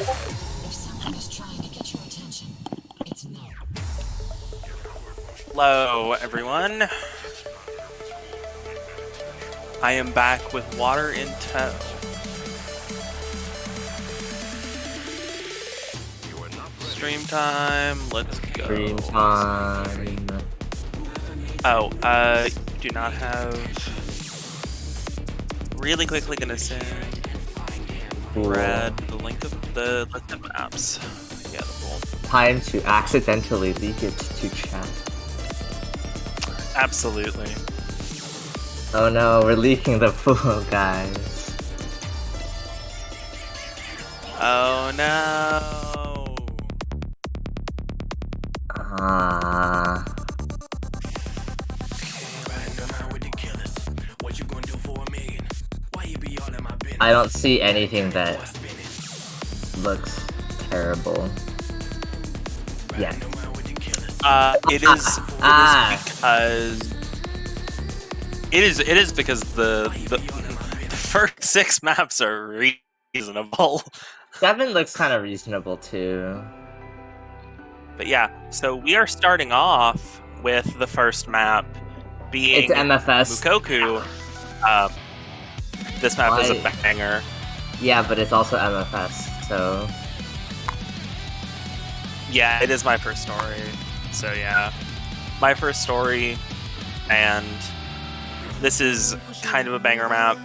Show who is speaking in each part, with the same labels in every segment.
Speaker 1: If someone is trying to get your attention, it's no.
Speaker 2: Hello, everyone. I am back with water in tow. Stream time. Let's go.
Speaker 3: Stream time.
Speaker 2: Oh, do not have. Really quickly gonna send Brad the link of the list of maps. Yeah, the pool.
Speaker 3: Time to accidentally leak it to chat.
Speaker 2: Absolutely.
Speaker 3: Oh no, we're leaking the pool, guys.
Speaker 2: Oh no.
Speaker 3: I don't see anything that looks terrible. Yeah.
Speaker 2: It is because the first 6 maps are reasonable.
Speaker 3: 7 looks kind of reasonable too.
Speaker 2: But yeah, so we are starting off with the first map being
Speaker 3: It's MFS.
Speaker 2: Mukoku. This map is a banger.
Speaker 3: Yeah, but it's also MFS, so...
Speaker 2: Yeah, it is my first story. So yeah, my first story, and this is kind of a banger map.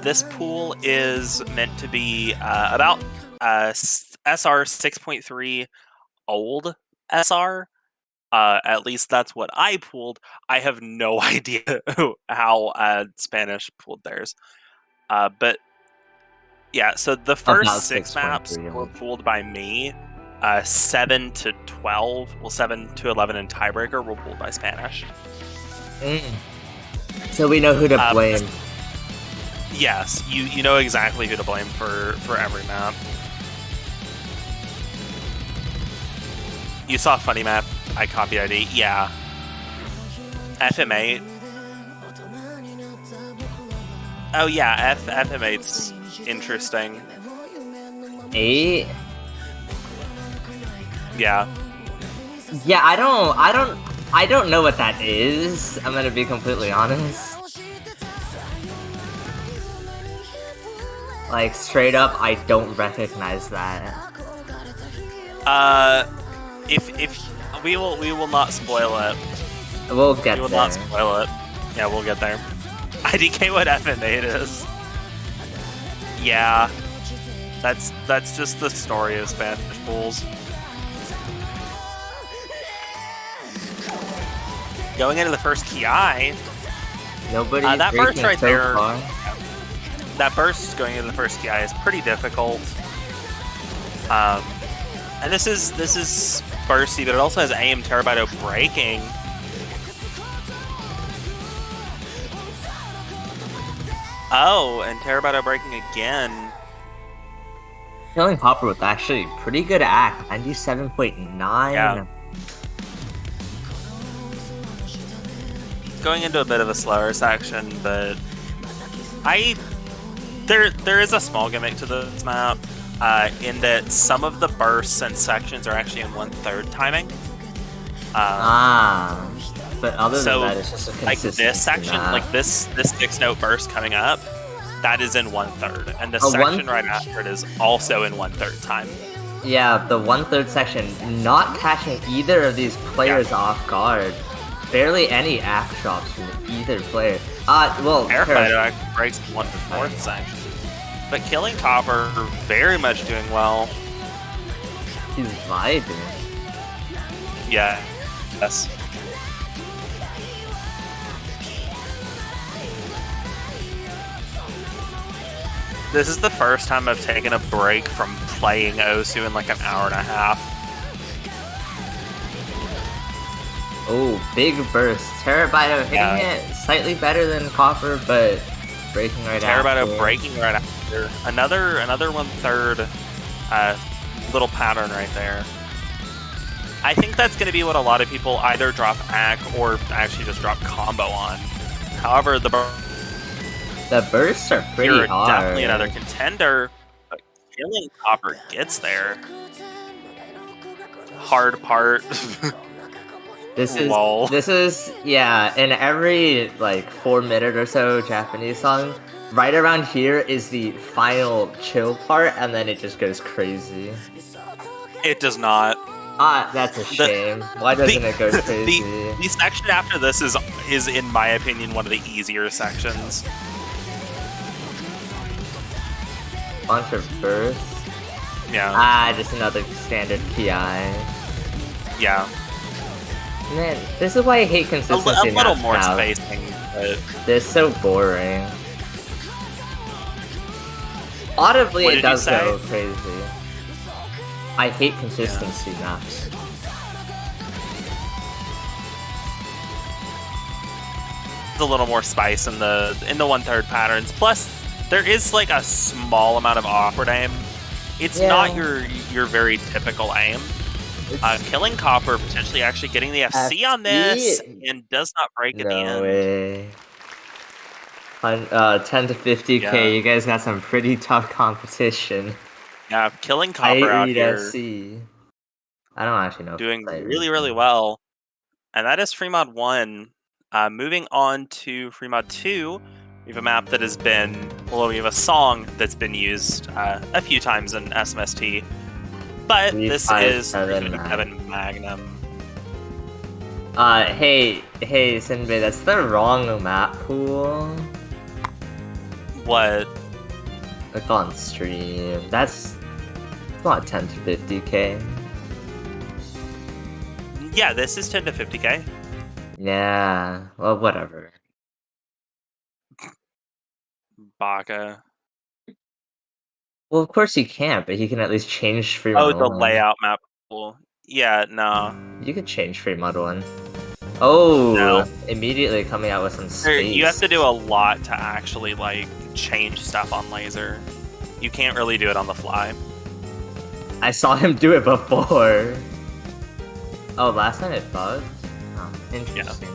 Speaker 2: This pool is meant to be about SR 6.3 old SR. At least that's what I pooled. I have no idea how Spanish pooled theirs. But yeah, so the first 6 maps were pooled by me. 7 to 12, well, 7 to 11 in tiebreaker were pooled by Spanish.
Speaker 3: So we know who to blame.
Speaker 2: Yes, you know exactly who to blame for every map. You saw funny map. I copied ID. Yeah. FM8. Oh yeah, FM8's interesting.
Speaker 3: 8?
Speaker 2: Yeah.
Speaker 3: Yeah, I don't know what that is. I'm gonna be completely honest. Like straight up, I don't recognize that.
Speaker 2: If we will not spoil it.
Speaker 3: We'll get there.
Speaker 2: We will not spoil it. Yeah, we'll get there. IDK what FM8 is. Yeah. That's just the story of Spanish pools. Going into the first Ki.
Speaker 3: Nobody.
Speaker 2: That burst right
Speaker 3: so
Speaker 2: there.
Speaker 3: Far.
Speaker 2: That burst going into the first Ki is pretty difficult. And this is bursty, but it also has AM Terabyte breaking. Oh, and Terabyte breaking again.
Speaker 3: Killing Popper with actually pretty good act. 97.9.
Speaker 2: Yeah. Going into a bit of a slower section, but there is a small gimmick to this map, in that some of the bursts and sections are actually in 1/3 timing.
Speaker 3: But other than that, it's just a
Speaker 2: like this section, like this 6-note burst coming up, that is in 1/3, and the section right after it is also in 1/3 time.
Speaker 3: Yeah, the 1/3 section not catching either of these players off guard. Barely any act drops from either player. Well,
Speaker 2: Airfighter breaks the 1/4 section, but Killing Copper very much doing well.
Speaker 3: He's vibing.
Speaker 2: Yeah. Yes. This is the first time I've taken a break from playing Osu in like an hour and a half.
Speaker 3: Oh, big burst. Terabyte hitting it slightly better than Copper, but breaking right after.
Speaker 2: Terabyte breaking right after. Another 1/3 little pattern right there. I think that's going to be what a lot of people either drop ACK or actually just drop combo on. However, the
Speaker 3: bursts are pretty hard.
Speaker 2: Definitely another contender. Killing Copper gets there. Hard part.
Speaker 3: This is
Speaker 2: Lol.
Speaker 3: yeah, in every like 4-minute or so Japanese song, right around here is the final chill part, and then it just goes crazy.
Speaker 2: It does not.
Speaker 3: Ah, that's a shame. Why doesn't it go crazy?
Speaker 2: The section after this is in my opinion one of the easier sections.
Speaker 3: Bunch of bursts.
Speaker 2: Yeah.
Speaker 3: Ah, just another standard PI.
Speaker 2: Yeah.
Speaker 3: Man, this is why I hate
Speaker 2: A
Speaker 3: consistency.
Speaker 2: little more
Speaker 3: now.
Speaker 2: spacing, but
Speaker 3: They're so boring. Audibly,
Speaker 2: What
Speaker 3: it
Speaker 2: did you
Speaker 3: does
Speaker 2: say?
Speaker 3: go crazy. I hate consistency maps.
Speaker 2: a little more spice in the 1/3 patterns. Plus, there is like a small amount of awkward aim. It's not your very typical aim. Killing Copper potentially actually getting the FC on this and does not break at the end.
Speaker 3: No way. 10 to 50k,
Speaker 2: Yeah.
Speaker 3: you guys got some pretty tough competition.
Speaker 2: Yeah, Killing Copper out here.
Speaker 3: FC. I don't actually know.
Speaker 2: Doing really well. And that is Fremod 1. Moving on to Fremod 2, we have a map that has been, well, we have a song that's been used a few times in SMST. But this is 357 Magnum.
Speaker 3: Hey, Sinbei, that's the wrong Mappool.
Speaker 2: What?
Speaker 3: Look on stream. That's not 10 to 50k.
Speaker 2: Yeah, this is 10 to 50k.
Speaker 3: Yeah, well, whatever.
Speaker 2: Baka.
Speaker 3: Well, of course he can't, but he can at least change Fremont.
Speaker 2: Oh, the layout map. Cool. Yeah, no.
Speaker 3: You could change Fremont 1. Oh,
Speaker 2: No.
Speaker 3: Immediately coming out with some space.
Speaker 2: You have to do a lot to actually, like, change stuff on laser. You can't really do it on the fly.
Speaker 3: I saw him do it before. Oh, last time it bugged? Oh, interesting.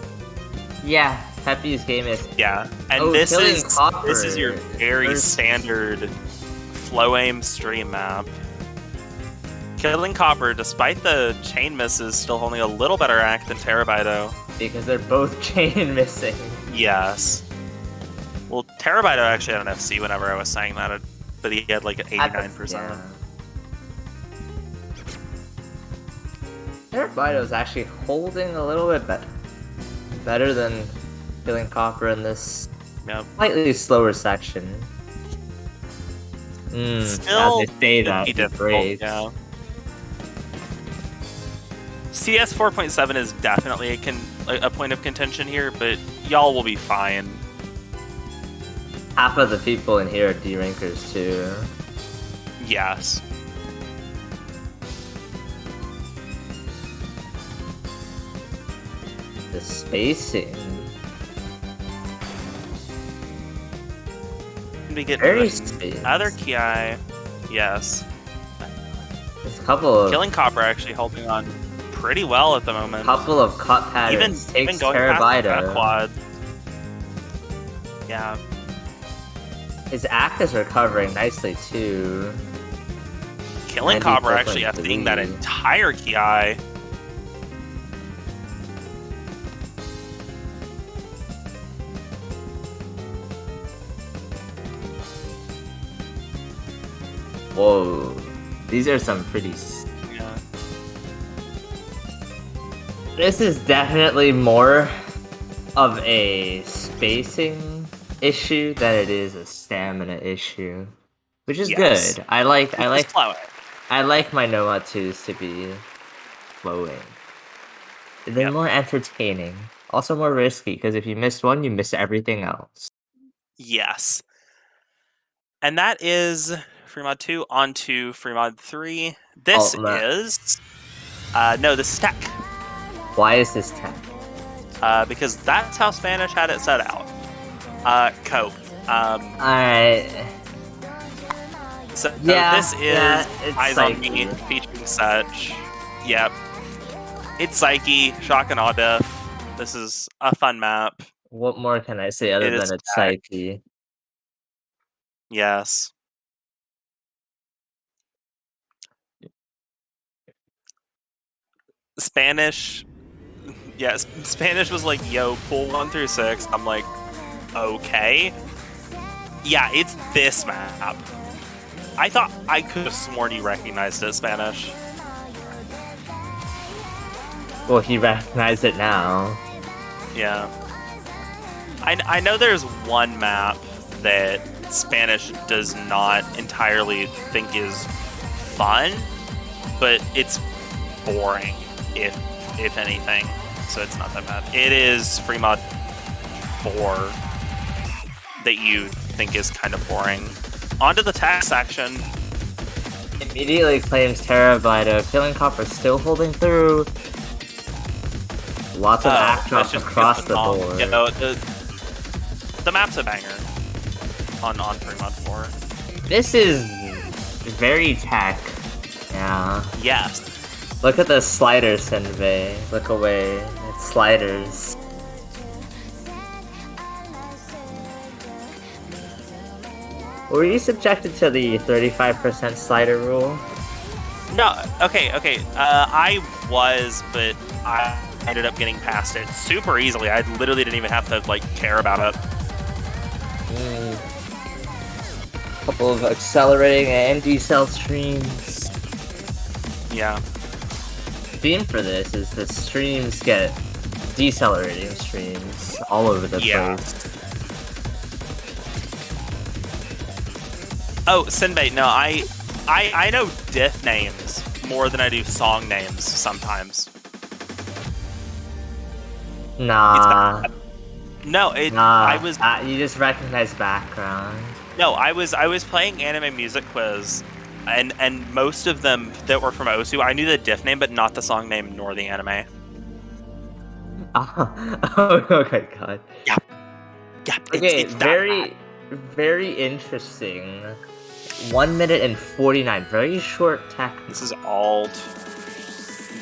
Speaker 3: Yeah, Pepe's game is...
Speaker 2: Yeah, and this is your very standard flow aim stream map. Killing Copper, despite the chain misses, still holding a little better act than Terabyto.
Speaker 3: Because they're both chain missing.
Speaker 2: Yes. Well, Terabyto actually had an FC whenever I was saying that, but he had like an 89%.
Speaker 3: Yeah. Terabyto's actually holding a little bit better than Killing Copper in this slightly slower section.
Speaker 2: Still,
Speaker 3: they say that.
Speaker 2: difficult, yeah. CS 4.7 is definitely a point of contention here, but y'all will be fine.
Speaker 3: Half of the people in here are D-rankers too.
Speaker 2: Yes.
Speaker 3: The spacing.
Speaker 2: We get
Speaker 3: Very
Speaker 2: other Ki. Yes.
Speaker 3: There's a couple of
Speaker 2: Killing Copper actually holding on pretty well at the moment.
Speaker 3: Couple of cut patterns.
Speaker 2: Even going past that quad. Yeah.
Speaker 3: His act is recovering nicely too.
Speaker 2: Killing Copper actually FDing that entire Ki.
Speaker 3: Whoa, these are some pretty...
Speaker 2: Yeah.
Speaker 3: This is definitely more of a spacing issue than it is a stamina issue, which is good. I like my Noah 2s to be flowing. They're more entertaining, also more risky because if you miss one, you miss everything else.
Speaker 2: Yes. And that is Fremod 2 on to Fremod 3. This is... no, this is tech.
Speaker 3: Why is this tech?
Speaker 2: Because that's how Spanish had it set out. Cope.
Speaker 3: Alright.
Speaker 2: So this is Eyes on Me featuring Such. Yep. It's Psyche, Shock and Awe Diff. This is a fun map.
Speaker 3: What more can I say other than it's Psyche?
Speaker 2: Yes. Spanish. Yeah, Spanish was like, yo, pull 1 through 6. I'm like, okay. Yeah, it's this map. I thought I could have sworn you recognized it, Spanish.
Speaker 3: Well, he recognized it now.
Speaker 2: Yeah. I know there's one map that Spanish does not entirely think is fun, but it's boring, if anything. So it's not that bad. It is Free Mod 4 that you think is kind of boring. On to the tax section.
Speaker 3: Immediately claims Terabyte. Killing Copper still holding through. Lots of act drops across the board.
Speaker 2: You know, the map's a banger on Free Mod 4.
Speaker 3: This is very tech. Yeah.
Speaker 2: Yes.
Speaker 3: Look at the sliders, Senbei. Look away. It's sliders. Were you subjected to the 35% slider rule?
Speaker 2: No, okay. I was, but I ended up getting past it super easily. I literally didn't even have to, like, care about it.
Speaker 3: Couple of accelerating and decel streams.
Speaker 2: Yeah.
Speaker 3: Theme for this is the streams get decelerating streams all over the place.
Speaker 2: Oh, Senbei, no, I know diff names more than I do song names sometimes.
Speaker 3: Nah.
Speaker 2: No,
Speaker 3: nah.
Speaker 2: I was.
Speaker 3: You just recognize background.
Speaker 2: No, I was playing Anime Music Quiz, and most of them that were from Osu, I knew the diff name, but not the song name nor the anime.
Speaker 3: Oh, okay, God.
Speaker 2: Yeah. Yeah.
Speaker 3: Okay,
Speaker 2: it's
Speaker 3: very interesting. 1 minute and 49, very short tech.
Speaker 2: This is alt.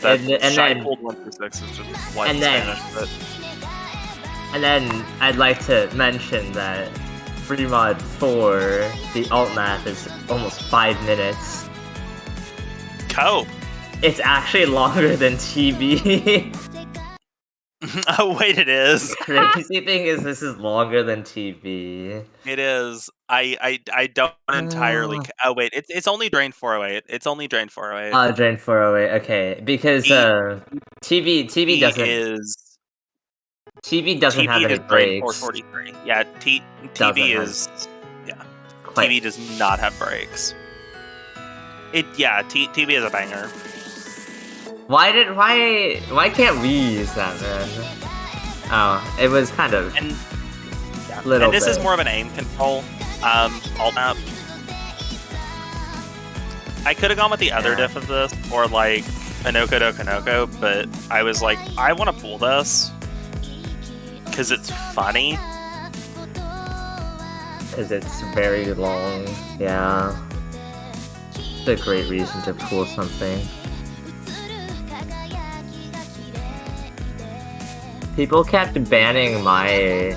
Speaker 3: And then
Speaker 2: 1 through 6 is just one Spanish, but.
Speaker 3: And then I'd like to mention that Free Mod 4, the alt map is almost 5 minutes.
Speaker 2: Cool.
Speaker 3: It's actually longer than TB.
Speaker 2: Oh wait, it is.
Speaker 3: The crazy thing is this is longer than TB.
Speaker 2: It is. I don't entirely. Oh wait, it's only Drain 408. It's only Drain 408.
Speaker 3: Drain 408. Okay, because TB doesn't have any breaks.
Speaker 2: 443. Yeah, TB is. Yeah, TB does not have breaks. TB is a banger.
Speaker 3: Why can't we use that, man? Oh, it was kind of little.
Speaker 2: And this is more of an aim control alt map. I could have gone with the other diff of this, or like Anoko do Kanoko, but I was like, I want to pull this because it's funny.
Speaker 3: Because it's very long. Yeah, it's a great reason to pull something. People kept banning my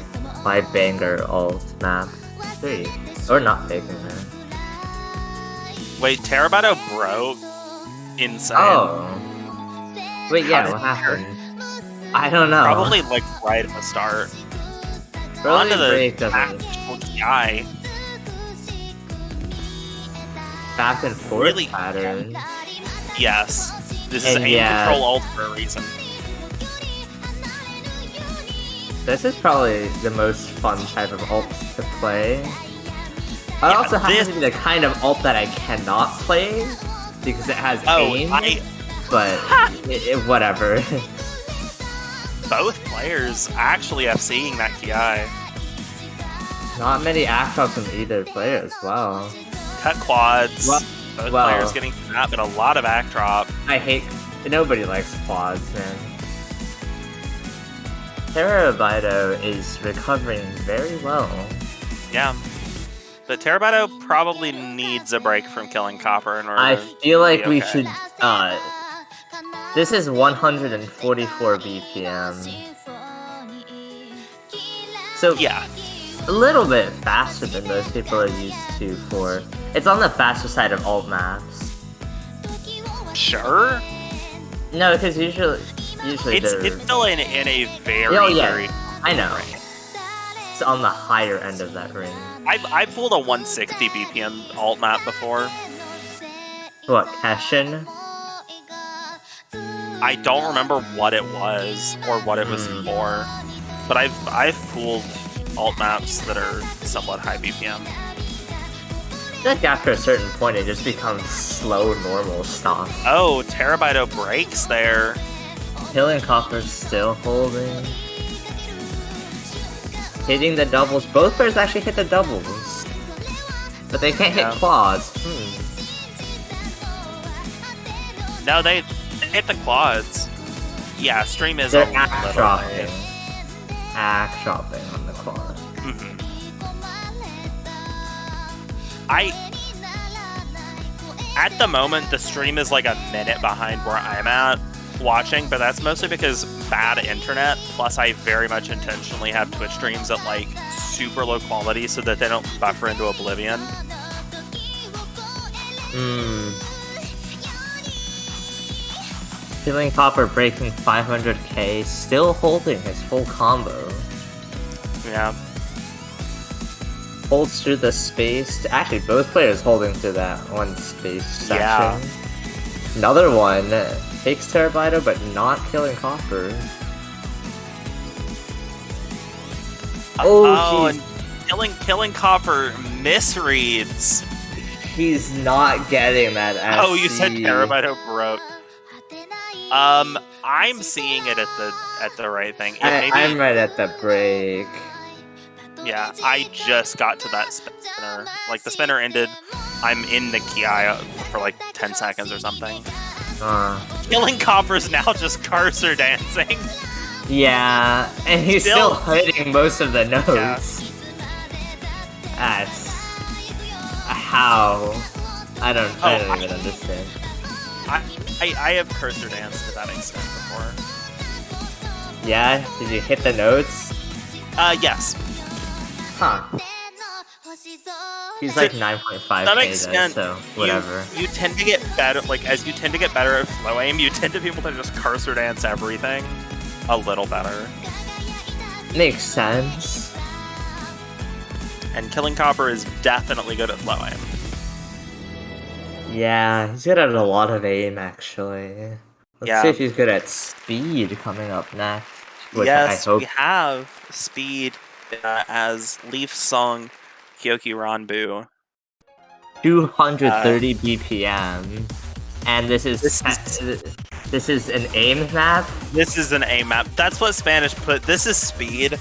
Speaker 3: banger alt map 3. Or not banger.
Speaker 2: Wait, Terabyte broke? Insane.
Speaker 3: Oh. Wait, yeah, what happened? I don't know.
Speaker 2: Probably like right at the start.
Speaker 3: Probably
Speaker 2: onto
Speaker 3: break
Speaker 2: the
Speaker 3: doesn't.
Speaker 2: guy.
Speaker 3: Back and forth
Speaker 2: Really
Speaker 3: pattern.
Speaker 2: Yes. This is
Speaker 3: And
Speaker 2: aim control alt for a reason.
Speaker 3: This is probably the most fun type of alt to play. It also happens to be the kind of alt that I cannot play because it has aim. But whatever.
Speaker 2: Both players actually have seeing that Ki.
Speaker 3: Not many act drops from either player as well.
Speaker 2: Cut quads. Both players getting that, but a lot of act drop.
Speaker 3: I hate. Nobody likes quads, man. Terabyte is recovering very well.
Speaker 2: Yeah. But Terabyte probably needs a break from killing copper in order
Speaker 3: I feel like we
Speaker 2: okay.
Speaker 3: should. This is 144 BPM. So
Speaker 2: yeah,
Speaker 3: a little bit faster than most people are used to for. It's on the faster side of alt maps.
Speaker 2: Sure.
Speaker 3: No, because usually
Speaker 2: it's still in a very
Speaker 3: Oh, yeah.
Speaker 2: very
Speaker 3: I know.
Speaker 2: range.
Speaker 3: It's on the higher end of that range.
Speaker 2: I pulled a 160 BPM alt map before.
Speaker 3: What, Keshin?
Speaker 2: I don't remember what it was or what it was for, but I've pulled alt maps that are somewhat high BPM.
Speaker 3: I feel like after a certain point, it just becomes slow, normal stuff.
Speaker 2: Oh, Terabyte breaks there.
Speaker 3: Killing Copper's still holding. Hitting the doubles. Both players actually hit the doubles. But they can't hit quads.
Speaker 2: No, they hit the quads. Yeah, stream is
Speaker 3: They're
Speaker 2: a little
Speaker 3: dropping. Act dropping on the quad.
Speaker 2: At the moment, the stream is like a minute behind where I'm at watching, but that's mostly because bad internet, plus I very much intentionally have Twitch streams at like super low quality so that they don't buffer into oblivion.
Speaker 3: Killing Copper breaking 500k, still holding his full combo.
Speaker 2: Yeah.
Speaker 3: Holds through the space. Actually, both players holding through that one space section.
Speaker 2: Yeah.
Speaker 3: Another one takes Terabyte, but not killing Copper.
Speaker 2: And killing Copper misreads.
Speaker 3: He's not getting that SC.
Speaker 2: Oh, you said Terabyte broke. I'm seeing it at the right thing.
Speaker 3: I'm right at the break.
Speaker 2: Yeah, I just got to that spinner. Like, the spinner ended, I'm in the Ki for like 10 seconds or something. Killing Copper's now just cursor dancing.
Speaker 3: Yeah, and he's still hitting most of the notes. Yeah. That's... how? I don't even understand.
Speaker 2: I have cursor danced to that extent before.
Speaker 3: Yeah? Did you hit the notes?
Speaker 2: Yes.
Speaker 3: Huh. He's like 9.5k though, so whatever.
Speaker 2: You tend to get better, like, as you tend to get better at flow aim, you tend to be able to just cursor dance everything a little better.
Speaker 3: Makes sense.
Speaker 2: And Killing Copper is definitely good at flow aim.
Speaker 3: Yeah, he's good at a lot of aim, actually. Let's see if he's good at speed coming up next.
Speaker 2: Yes, we have speed as Leaf's song Kyoki Ranbu.
Speaker 3: 230 BPM. And this is an aim map?
Speaker 2: This is an aim map. That's what Spanish put. This is speed.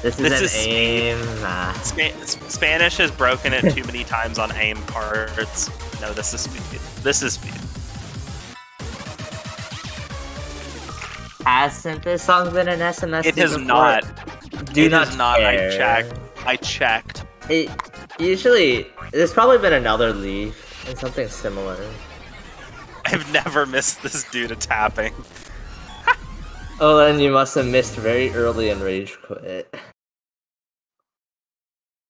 Speaker 3: This is an aim map.
Speaker 2: Spanish has broken it too many times on aim parts. No, this is speed. This is speed.
Speaker 3: Hasn't this song been an SMST
Speaker 2: It has
Speaker 3: before?
Speaker 2: not.
Speaker 3: It has
Speaker 2: not.
Speaker 3: care.
Speaker 2: I checked.
Speaker 3: There's probably been another Leaf and something similar.
Speaker 2: I've never missed this due to tapping.
Speaker 3: Oh, then you must have missed very early and rage quit.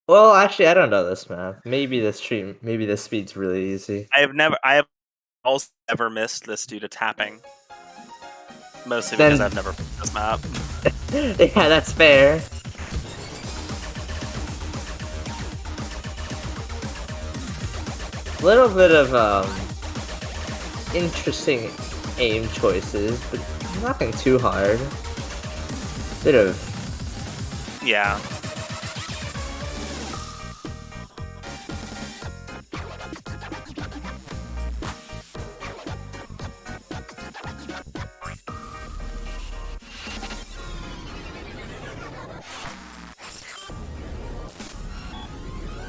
Speaker 3: Well, actually, I don't know this map. Maybe this speed's really easy.
Speaker 2: I have also never missed this due to tapping. Mostly because I've never played this map.
Speaker 3: Yeah, that's fair. Little bit of interesting aim choices, but nothing too hard. Bit of...
Speaker 2: yeah.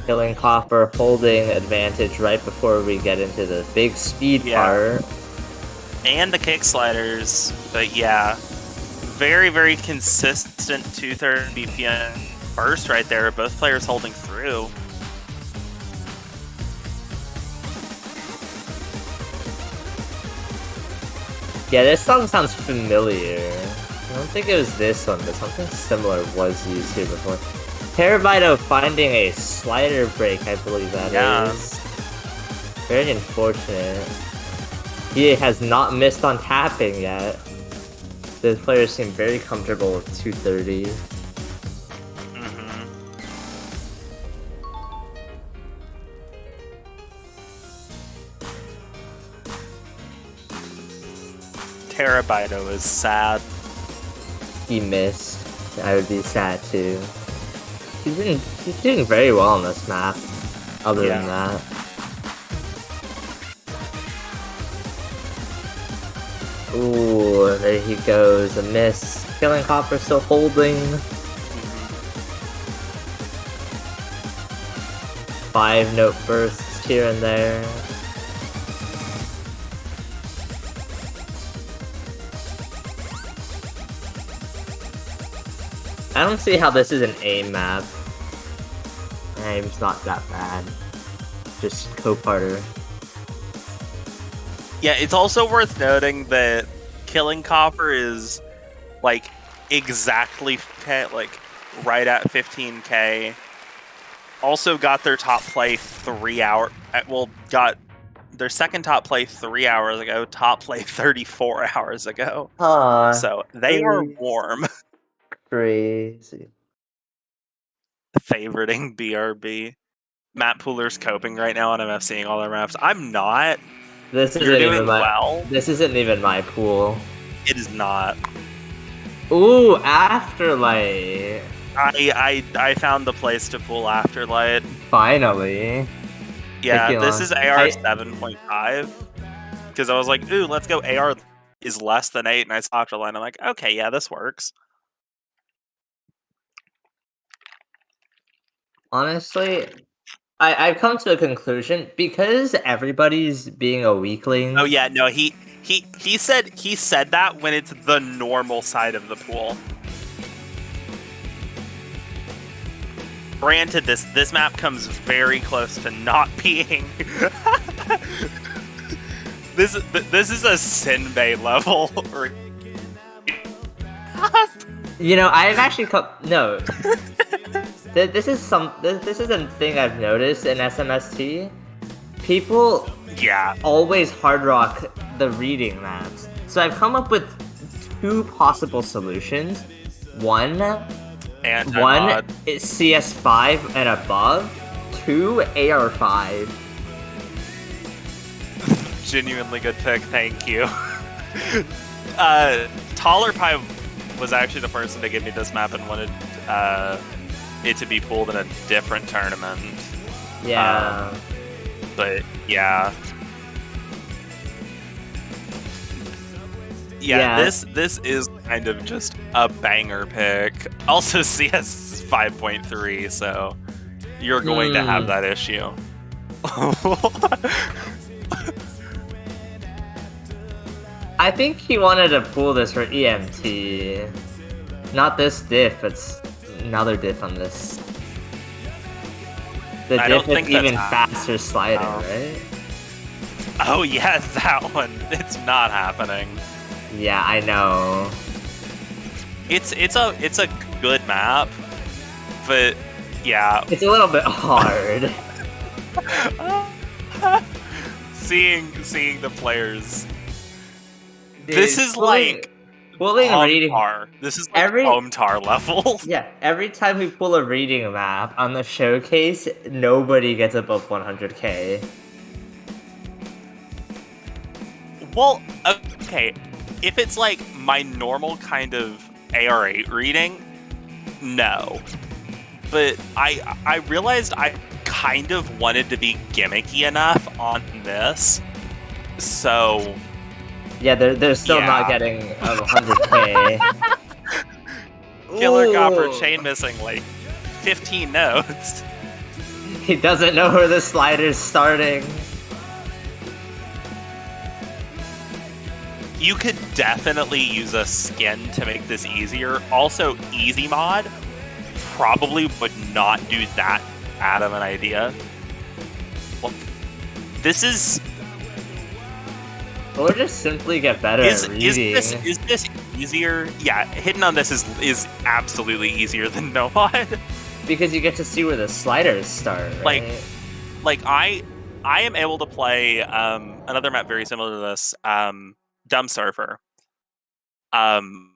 Speaker 3: Killing Copper holding advantage right before we get into the big speed part.
Speaker 2: And the kick sliders, but yeah. Very, very consistent 230 BPM burst right there. Both players holding through.
Speaker 3: Yeah, this song sounds familiar. I don't think it was this one, but something similar was used here before. Terabyte finding a slider break, I believe that is. Very unfortunate. He has not missed on tapping yet. The players seem very comfortable with 230.
Speaker 2: Terabyto is sad.
Speaker 3: He missed. I would be sad too. He's doing very well on this map. Other than that. Ooh, there he goes. A miss. Killing Copper still holding. 5-note bursts here and there. I don't see how this is an A map. Aim's not that bad. Just co-parter.
Speaker 2: Yeah, it's also worth noting that Killing Copper is like exactly like right at 15K. Also got their top play 3 hours. Well, got their second top play 3 hours ago. Top play 34 hours ago. So they are warm.
Speaker 3: Crazy.
Speaker 2: Favoriting BRB. Mappooler's coping right now on MFCing all their maps. I'm not.
Speaker 3: This isn't even This isn't even my pool.
Speaker 2: It is not.
Speaker 3: Ooh, Afterlight.
Speaker 2: I found the place to pull Afterlight.
Speaker 3: Finally.
Speaker 2: Yeah, this is AR 7.5. Because I was like, ooh, let's go AR is less than 8, and I saw Afterlight, and I'm like, okay, yeah, this works.
Speaker 3: Honestly, I've come to a conclusion because everybody's being a weakling.
Speaker 2: Oh yeah, no, he said that when it's the normal side of the pool. Granted, this map comes very close to not being. this is a Sinbei level.
Speaker 3: You know, I've actually no. This is a thing I've noticed in SMST. People always hard rock the reading maps. So I've come up with 2 possible solutions. One is CS5 and above. 2 AR5.
Speaker 2: Genuinely good pick, thank you. Taller Pie was actually the person to give me this map and wanted it to be pulled in a different tournament.
Speaker 3: Yeah.
Speaker 2: But yeah. Yeah, this is kind of just a banger pick. Also CS 5.3, so you're going to have that issue.
Speaker 3: I think he wanted to pull this for EMT. Not this diff, it's another diff on this. The diff is even faster sliding, right?
Speaker 2: Oh yeah, that one. It's not happening.
Speaker 3: Yeah, I know.
Speaker 2: It's a good map, but yeah.
Speaker 3: It's a little bit hard.
Speaker 2: seeing the players. Dude, this is like
Speaker 3: reading.
Speaker 2: This is like Omtar level.
Speaker 3: Yeah, every time we pull a reading map on the showcase, nobody gets above 100K.
Speaker 2: Well, okay, if it's like my normal kind of AR8 reading, no. But I realized I kind of wanted to be gimmicky enough on this, so...
Speaker 3: Yeah, they're still not getting 100K.
Speaker 2: Killer Copper chain missing like 15 notes.
Speaker 3: He doesn't know where the slider's starting.
Speaker 2: You could definitely use a skin to make this easier. Also, Easy Mod probably would not do that bad of an idea. Well, this is...
Speaker 3: Or just simply get better at reading.
Speaker 2: Is this easier? Yeah, hidden on this is absolutely easier than no mod.
Speaker 3: Because you get to see where the sliders start, right?
Speaker 2: Like I am able to play another map very similar to this, Dumb Surfer. I'm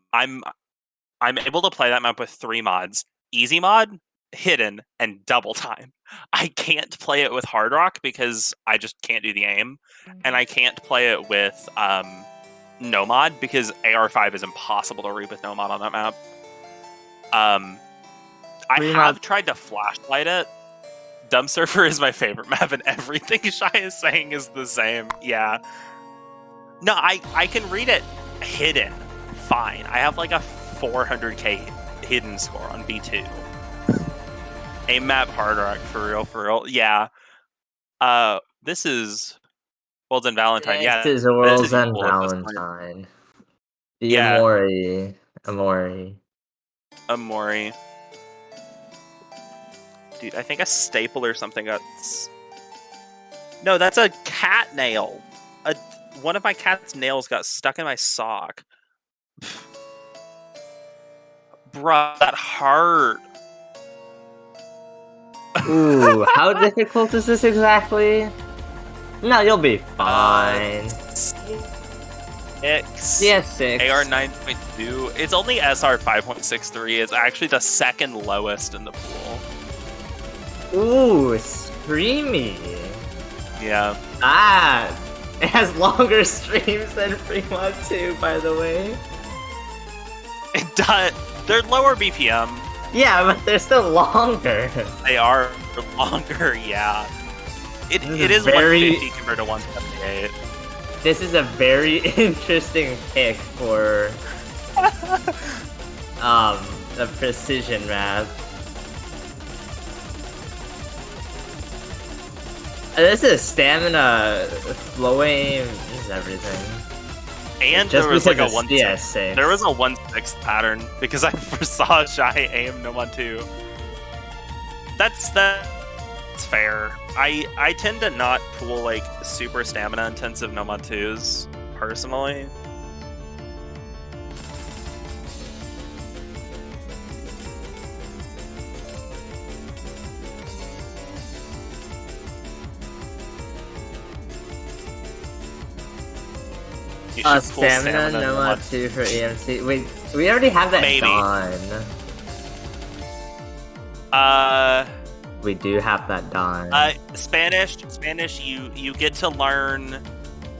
Speaker 2: able to play that map with 3 mods: Easy Mod, Hidden, and Double Time. I can't play it with Hard Rock because I just can't do the aim, and I can't play it with No Mod because AR5 is impossible to read with No Mod on that map. I have tried to flashlight it. Dumb Surfer is my favorite map, and everything Shy is saying is the same. Yeah. No, I can read it hidden fine. I have like a 400k hidden score on B2. A map Hard Rock, for real. Yeah. This is World's End Valentine. Yeah.
Speaker 3: This is World's End Valentine. The Amori.
Speaker 2: Dude, I think a staple or something got... No, that's a cat nail. One of my cat's nails got stuck in my sock. Bruh, that hurt.
Speaker 3: Ooh, how difficult is this exactly? No, you'll be fine.
Speaker 2: 6.
Speaker 3: Yeah, 6.
Speaker 2: AR 9.2. It's only SR 5.63. It's actually the second lowest in the pool.
Speaker 3: Ooh, Streamy.
Speaker 2: Yeah.
Speaker 3: It has longer streams than Fremont 2, by the way.
Speaker 2: It does. They're lower BPM.
Speaker 3: Yeah, but they're still longer.
Speaker 2: They are longer, yeah. It is very... 150 compared to 178.
Speaker 3: This is a very interesting pick for the precision map. This is stamina, flow aim, this is everything.
Speaker 2: And
Speaker 3: just
Speaker 2: there was like a
Speaker 3: 1/6.
Speaker 2: There was a 1/6 pattern because I foresaw Shy aim no one too. That's fair. I tend to not pull like super stamina intensive no mod 2s personally.
Speaker 3: Stamina no mod 2 for EMC. Wait, we already have that done. We do have that done.
Speaker 2: Spanish, you get to learn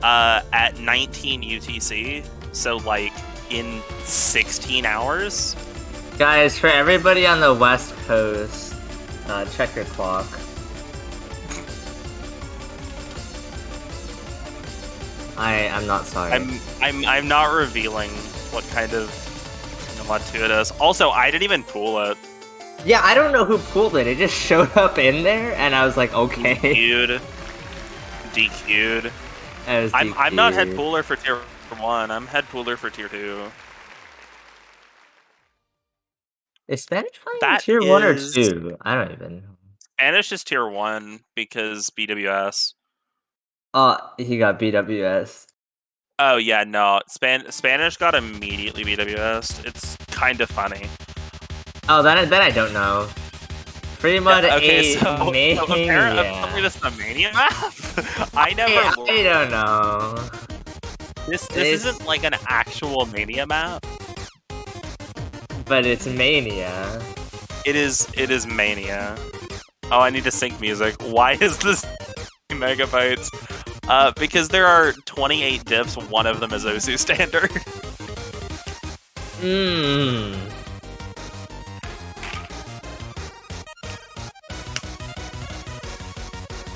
Speaker 2: at 19 UTC, so like in 16 hours.
Speaker 3: Guys, for everybody on the West Coast, check your clock. I'm not sorry.
Speaker 2: I'm not revealing what kind of mod 2 it is. Also, I didn't even pool it.
Speaker 3: Yeah, I don't know who pulled it. It just showed up in there, and I was like, okay.
Speaker 2: DQ'd. I'm not head pooler for tier 1. I'm head pooler for tier 2.
Speaker 3: Is Spanish playing tier 1 or 2? I don't even know.
Speaker 2: Spanish is tier 1 because BWS.
Speaker 3: He got BWS.
Speaker 2: Oh yeah, no. Spanish got immediately BWS. It's kind of funny.
Speaker 3: Oh, then I don't know. Pretty much
Speaker 2: okay, so
Speaker 3: Mania.
Speaker 2: Apparently this is a Mania map? I
Speaker 3: don't know.
Speaker 2: This isn't like an actual Mania map.
Speaker 3: But it's Mania.
Speaker 2: It is Mania. Oh, I need to sync music. Why is this megabytes? Because there are 28 diffs, one of them is OSU standard.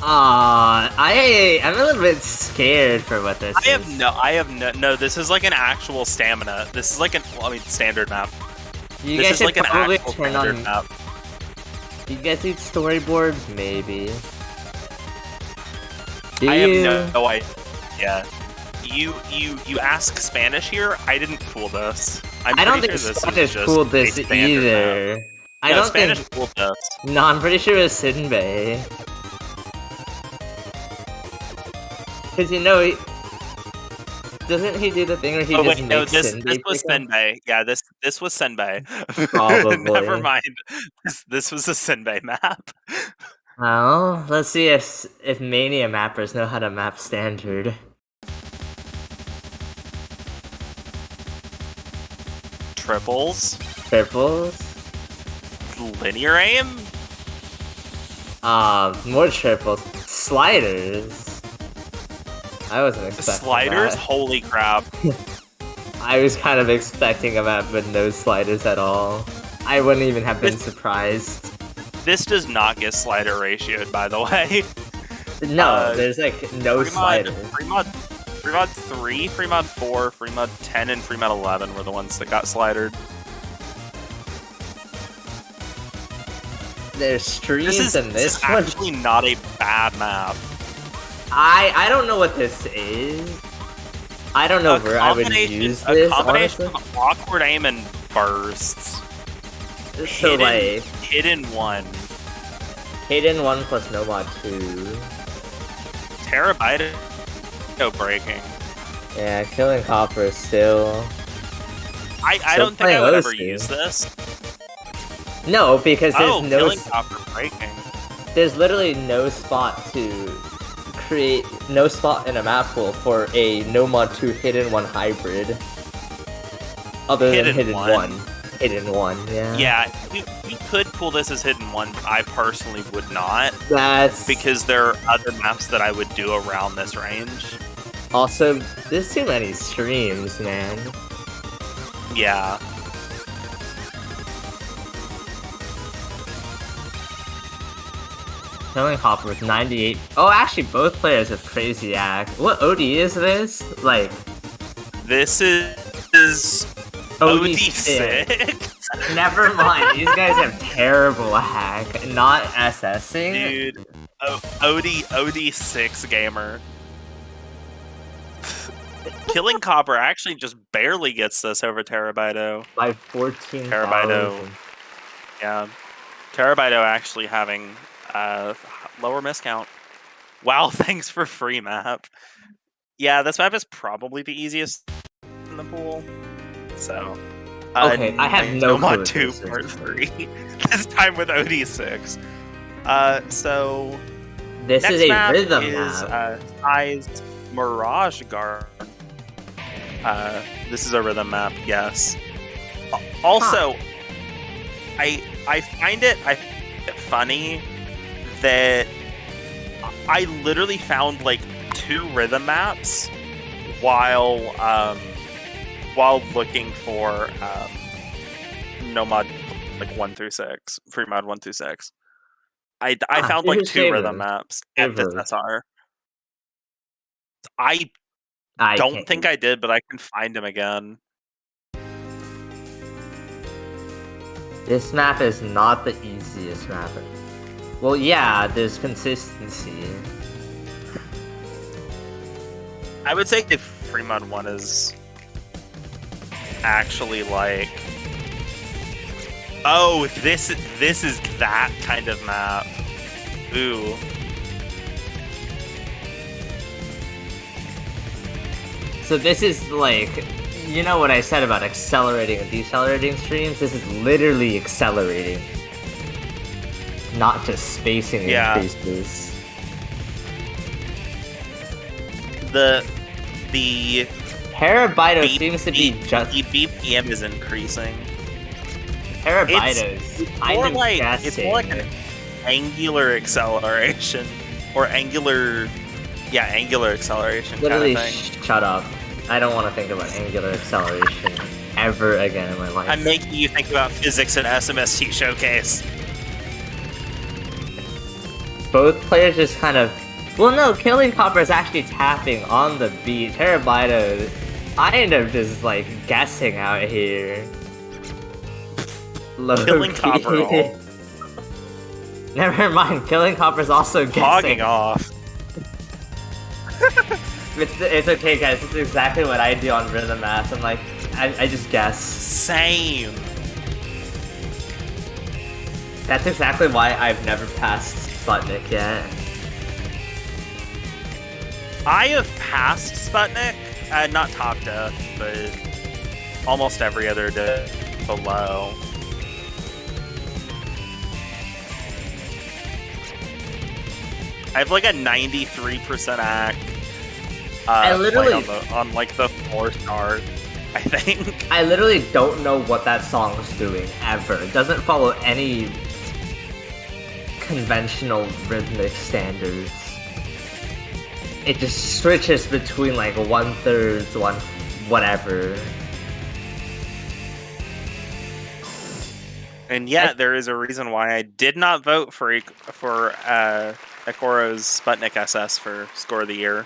Speaker 3: I'm a little bit scared for what this is.
Speaker 2: I have no, this is like an actual stamina. This is like standard map.
Speaker 3: You guys should probably turn on map. You guys need storyboard? Maybe.
Speaker 2: I have no idea. You ask Spanish here? I didn't pool this.
Speaker 3: I don't think Spanish pooled this either. I don't
Speaker 2: Spanish
Speaker 3: think
Speaker 2: pooled this.
Speaker 3: No, I'm pretty sure it was Sinbei. Because doesn't he do the thing where he just makes
Speaker 2: this was Senbei. Yeah, this was Senbei.
Speaker 3: Probably.
Speaker 2: Never mind. This was a Senbei map.
Speaker 3: Oh, let's see if Mania mappers know how to map standard.
Speaker 2: Triples.
Speaker 3: Triples?
Speaker 2: Linear aim?
Speaker 3: More triples. Sliders. I wasn't expecting
Speaker 2: Sliders?
Speaker 3: that.
Speaker 2: Holy crap.
Speaker 3: I was kind of expecting a map with no sliders at all. I wouldn't even have been surprised.
Speaker 2: This does not get slider ratioed, by the way.
Speaker 3: No, there's like no sliders.
Speaker 2: Fremod 3, Fremod 4, Fremod 10, and Fremod 11 were the ones that got slidered.
Speaker 3: There's streams in
Speaker 2: this
Speaker 3: one.
Speaker 2: This is actually not a bad map.
Speaker 3: I don't know what this is. I don't know where I would use this,
Speaker 2: A combination
Speaker 3: honestly.
Speaker 2: of awkward aim and bursts.
Speaker 3: So like...
Speaker 2: Hidden 1.
Speaker 3: Hidden 1 plus no mod 2.
Speaker 2: Terabyte breaking.
Speaker 3: Yeah, killing copper is still...
Speaker 2: I don't think I would ever use this.
Speaker 3: No, because there's no...
Speaker 2: killing copper breaking.
Speaker 3: There's literally no spot to create... No spot in a map pool for a no mod 2 hidden 1 hybrid. Other than hidden 1. Hidden 1, yeah.
Speaker 2: Yeah, we could pull this as hidden 1, but I personally would not.
Speaker 3: That's...
Speaker 2: Because there are other maps that I would do around this range.
Speaker 3: Also, there's too many streams, man.
Speaker 2: Yeah.
Speaker 3: Killing Hopper with 98. Oh, actually, both players have crazy act. What OD is this? Like,
Speaker 2: this is OD6.
Speaker 3: Never mind. These guys have terrible hack. Not SSing.
Speaker 2: Dude, OD6 gamer. Killing Copper actually just barely gets this over Terabyto.
Speaker 3: By 14.
Speaker 2: Terabyto. Yeah. Terabyto actually having lower miscount. Wow, thanks for free map. Yeah, this map is probably the easiest in the pool. So.
Speaker 3: Okay, I have no
Speaker 2: mod 2 part 3. This time with OD6. So.
Speaker 3: This is a
Speaker 2: map
Speaker 3: rhythm
Speaker 2: is,
Speaker 3: map.
Speaker 2: Size Mirage Guard. This is a rhythm map, yes. Also, I find it funny that I literally found like 2 rhythm maps while looking for no mod like 1 through 6, free mod 1 through 6. I found like 2 rhythm maps at this SR. I don't think I did, but I can find him again.
Speaker 3: This map is not the easiest map. Well, yeah, there's consistency.
Speaker 2: I would say if Fremont 1 is actually like... Oh, this is that kind of map. Ooh.
Speaker 3: So this is like, you know what I said about accelerating and decelerating streams? This is literally accelerating. Not just spacing increases.
Speaker 2: The
Speaker 3: Terabyto seems to be just...
Speaker 2: The BPM is increasing.
Speaker 3: Terabyto's
Speaker 2: it's more like an angular acceleration. Or angular acceleration
Speaker 3: literally
Speaker 2: kind of thing.
Speaker 3: Shut up. I don't want to think about angular acceleration ever again in my life.
Speaker 2: I'm making you think about physics and SMST Showcase.
Speaker 3: Both players just kind of... Well, no, Killing Copper is actually tapping on the beat. Terabyto, I end up just, like, guessing out here.
Speaker 2: Killing Copper.
Speaker 3: Never mind, Killing Copper's also guessing.
Speaker 2: Hogging off.
Speaker 3: It's okay, guys. It's exactly what I do on rhythm maps. I'm like, I just guess.
Speaker 2: Same.
Speaker 3: That's exactly why I've never passed Sputnik yet.
Speaker 2: I have passed Sputnik, not top death, but almost every other death below. I have like a 93% ac.
Speaker 3: I literally
Speaker 2: on like the 4-star, I think.
Speaker 3: I literally don't know what that song's doing ever. It doesn't follow any conventional rhythmic standards. It just switches between like 1/3, one whatever.
Speaker 2: And yeah, there is a reason why I did not vote for Ekoro's Sputnik SS for Score of the Year.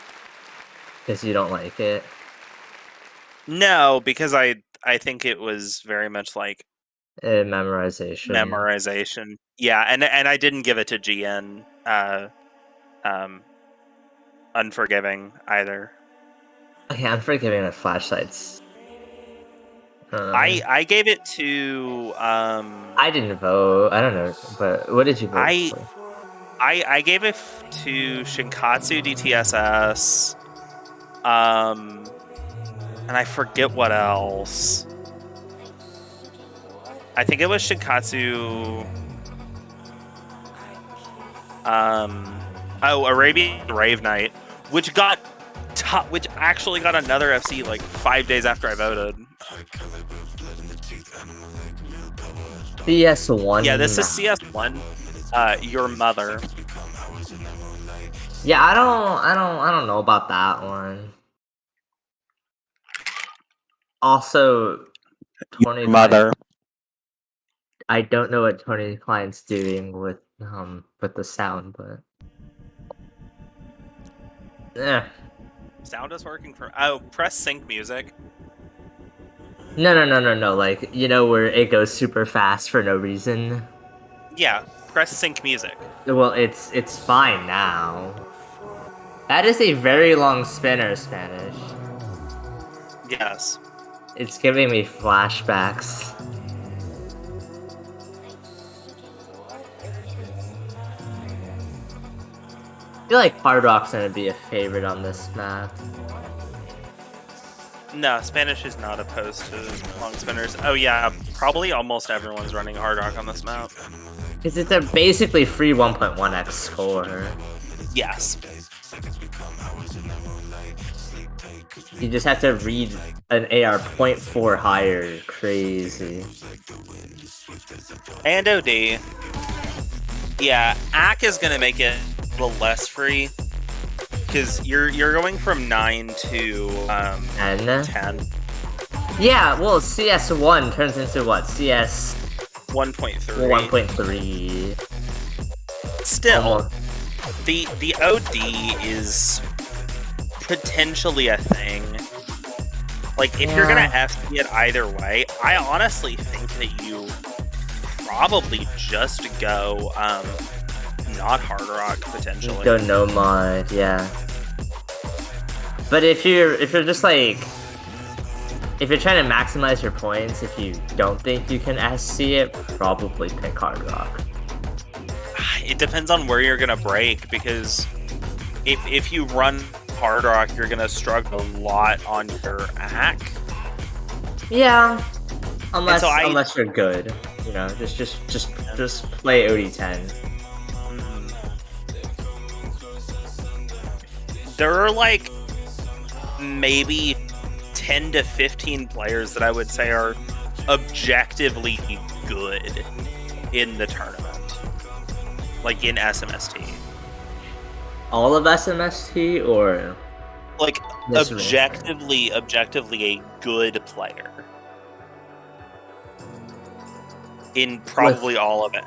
Speaker 3: Because you don't like it.
Speaker 2: No, because I think it was very much like
Speaker 3: Memorization.
Speaker 2: Yeah, and I didn't give it to GN Unforgiving either.
Speaker 3: Okay, Unforgiving at Flashlights.
Speaker 2: I gave it to
Speaker 3: I didn't vote. I don't know, but what did you vote for?
Speaker 2: I gave it to Shinkatsu DTSS. And I forget what else. I think it was Shinkatsu. Arabian Rave Night, which actually got another FC like 5 days after I voted.
Speaker 3: CS1.
Speaker 2: Yeah, this is CS1. Your Mother.
Speaker 3: Yeah, I don't know about that one. Also, Tony
Speaker 2: Mother.
Speaker 3: I don't know what Tony Klein's doing with the sound, but
Speaker 2: Sound is working for. Press sync music.
Speaker 3: No. Like, you know, where it goes super fast for no reason.
Speaker 2: Yeah, press sync music.
Speaker 3: Well, it's fine now. That is a very long spinner, Spanish.
Speaker 2: Yes.
Speaker 3: It's giving me flashbacks. I feel like Hard Rock's gonna be a favorite on this map.
Speaker 2: No, Spanish is not opposed to long spinners. Oh yeah, probably almost everyone's running Hard Rock on this map.
Speaker 3: Because it's a basically free 1.1x score.
Speaker 2: Yes.
Speaker 3: You just have to read an AR 0.4 higher. Crazy.
Speaker 2: And OD. Yeah, AC is gonna make it a little less free. Because you're going from 9 to 10.
Speaker 3: Yeah, well, CS1 turns into what? CS
Speaker 2: 1.3.
Speaker 3: 1.3.
Speaker 2: Still,
Speaker 3: Almost.
Speaker 2: the OD is potentially a thing. Like, if you're gonna FC it either way, I honestly think that you probably just go not Hard Rock potentially.
Speaker 3: Go no mod, yeah. But if you're just like, if you're trying to maximize your points, if you don't think you can SC it, probably pick Hard Rock.
Speaker 2: It depends on where you're gonna break, because if you run Hard Rock, you're gonna struggle a lot on your AC.
Speaker 3: Yeah, unless you're good, you know, just play OD10.
Speaker 2: There are like maybe 10 to 15 players that I would say are objectively good in the tournament, like in SMST.
Speaker 3: All of SMST, or
Speaker 2: like objectively a good player in probably all of it.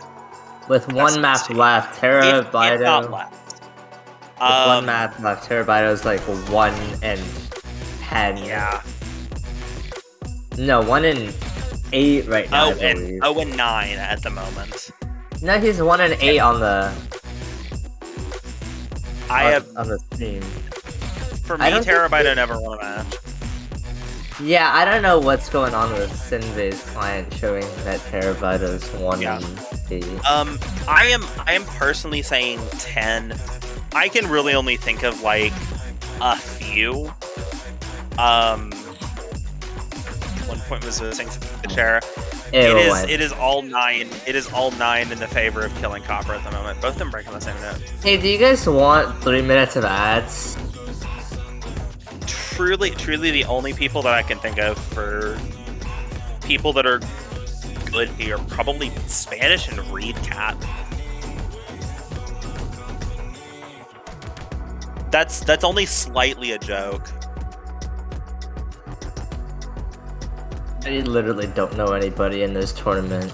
Speaker 3: With one map left, Terabyte.
Speaker 2: If not left.
Speaker 3: With one map left, Terabyto's like 1 and 10.
Speaker 2: Yeah.
Speaker 3: No, 1 and 8 right now.
Speaker 2: And 9 at the moment.
Speaker 3: No, he's 1 and 8 on the. On the team.
Speaker 2: For me, Terabyto never won a match.
Speaker 3: Yeah, I don't know what's going on with Sinbei's client showing that Terabyto's 1 and 8.
Speaker 2: I am personally saying 10. I can really only think of like a few. 1 point was missing the chair. It is all 9. It is all 9 in the favor of killing Copper at the moment. Both of them break on the same note.
Speaker 3: Hey, do you guys want 3 minutes of ads?
Speaker 2: Truly, the only people that I can think of for people that are good here are probably Spanish and Reed Cat. That's only slightly a joke.
Speaker 3: I literally don't know anybody in this tournament.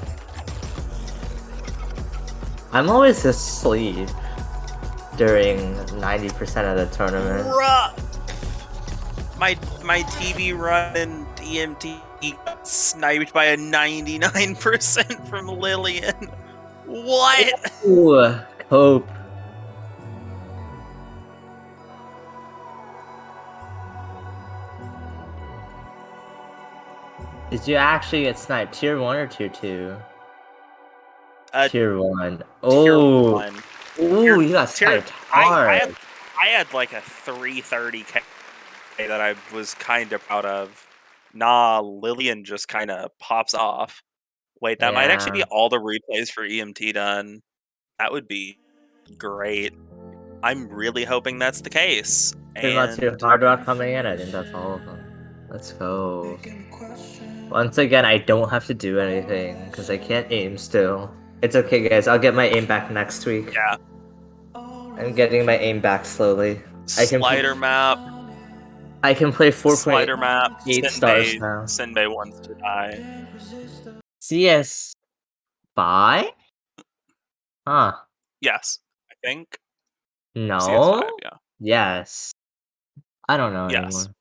Speaker 3: I'm always asleep during 90% of the tournament.
Speaker 2: Bruh! My TV run in EMT got sniped by a 99% from Lillian. What?
Speaker 3: Ooh, hope. Did you actually get sniped? Tier 1 or Tier 2? Tier 1. Oh.
Speaker 2: Tier 1.
Speaker 3: Ooh, you got sniped hard.
Speaker 2: I had like a 330k that I was kind of proud of. Nah, Lillian just kind of pops off. Wait, that might actually be all the replays for EMT done. That would be great. I'm really hoping that's the case.
Speaker 3: And Hard Rock coming in, I think that's all of them. Let's go. Once again, I don't have to do anything, because I can't aim still. It's okay, guys, I'll get my aim back next week.
Speaker 2: Yeah.
Speaker 3: I'm getting my aim back slowly.
Speaker 2: Slider map.
Speaker 3: I can play
Speaker 2: 4.8
Speaker 3: stars now.
Speaker 2: Senbei wants to die.
Speaker 3: CS 5? Huh.
Speaker 2: Yes, I think.
Speaker 3: No?
Speaker 2: CS5, yeah.
Speaker 3: Yes. I don't know anymore.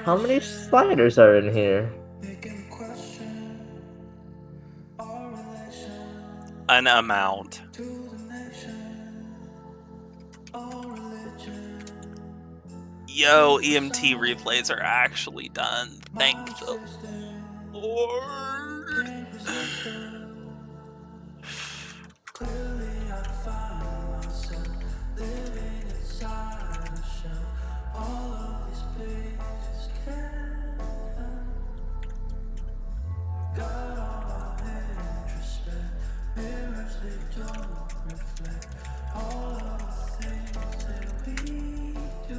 Speaker 3: How many sliders are in here?
Speaker 2: An amount. Yo, EMT replays are actually done. Thank the Lord.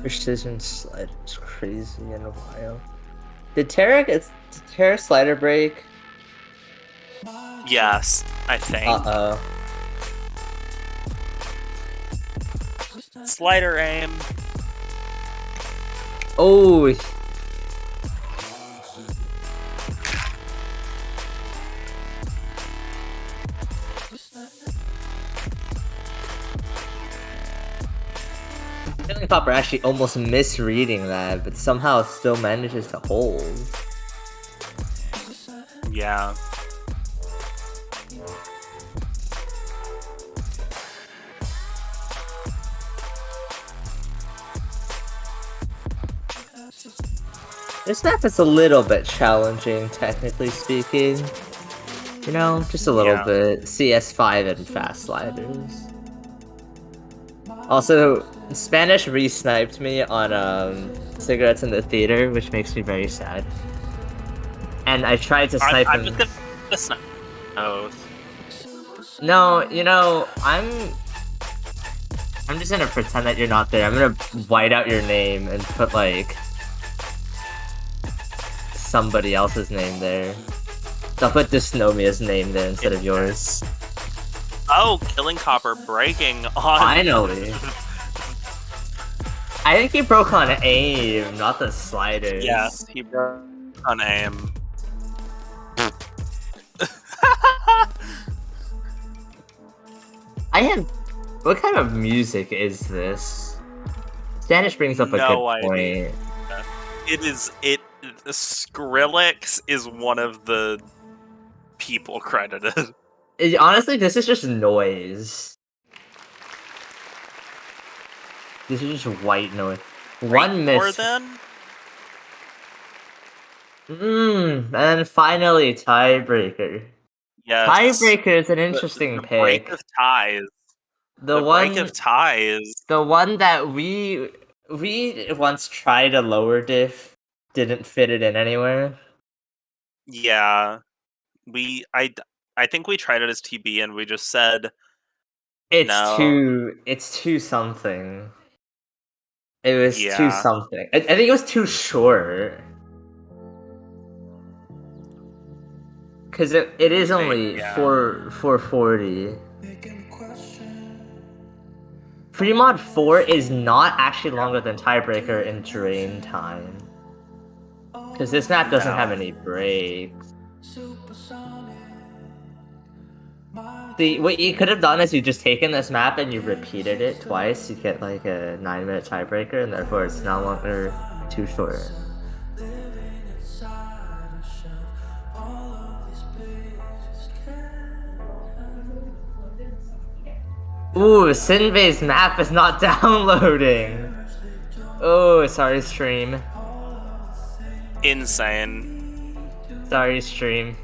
Speaker 3: Precision slide is crazy and wild. Did Terra slider break?
Speaker 2: Yes, I think.
Speaker 3: Uh-oh.
Speaker 2: Slider aim.
Speaker 3: Oh. Killing Popper actually almost misreading that, but somehow still manages to hold.
Speaker 2: Yeah.
Speaker 3: This map is a little bit challenging, technically speaking. You know, just a little bit. CS5 and fast sliders. Also, Spanish re-sniped me on cigarettes in the theater, which makes me very sad. And I tried to snipe him. No, you know, I'm just gonna pretend that you're not there. I'm gonna white out your name and put like somebody else's name there. So I'll put Dysnomia's name there instead of yours.
Speaker 2: Oh, Killing Copper breaking on.
Speaker 3: Finally. I think he broke on aim, not the sliders.
Speaker 2: Yes, he broke on aim.
Speaker 3: What kind of music is this? Spanish brings up a good point.
Speaker 2: Skrillex is one of the people credited.
Speaker 3: Honestly, this is just noise. This is just white noise. One miss.
Speaker 2: More then?
Speaker 3: And finally, tiebreaker.
Speaker 2: Yes.
Speaker 3: Tiebreaker is an interesting pick.
Speaker 2: Break of ties.
Speaker 3: The one that we We once tried a lower diff, didn't fit it in anywhere.
Speaker 2: Yeah, I think we tried it as TB and we just said
Speaker 3: It's
Speaker 2: no.
Speaker 3: too something. It was too
Speaker 2: Yeah,
Speaker 3: something. I think it was too short. Because it is only
Speaker 2: yeah.
Speaker 3: 440. Free mod 4 is not actually longer than Tiebreaker in drain time. Because this map doesn't have
Speaker 2: No.
Speaker 3: any breaks. See, what you could have done is you just taken this map and you repeated it twice. You get like a 9-minute tiebreaker, and therefore it's no longer too short. Ooh, Sinvei's map is not downloading. Oh, sorry, stream.
Speaker 2: Insane.
Speaker 3: Sorry, stream.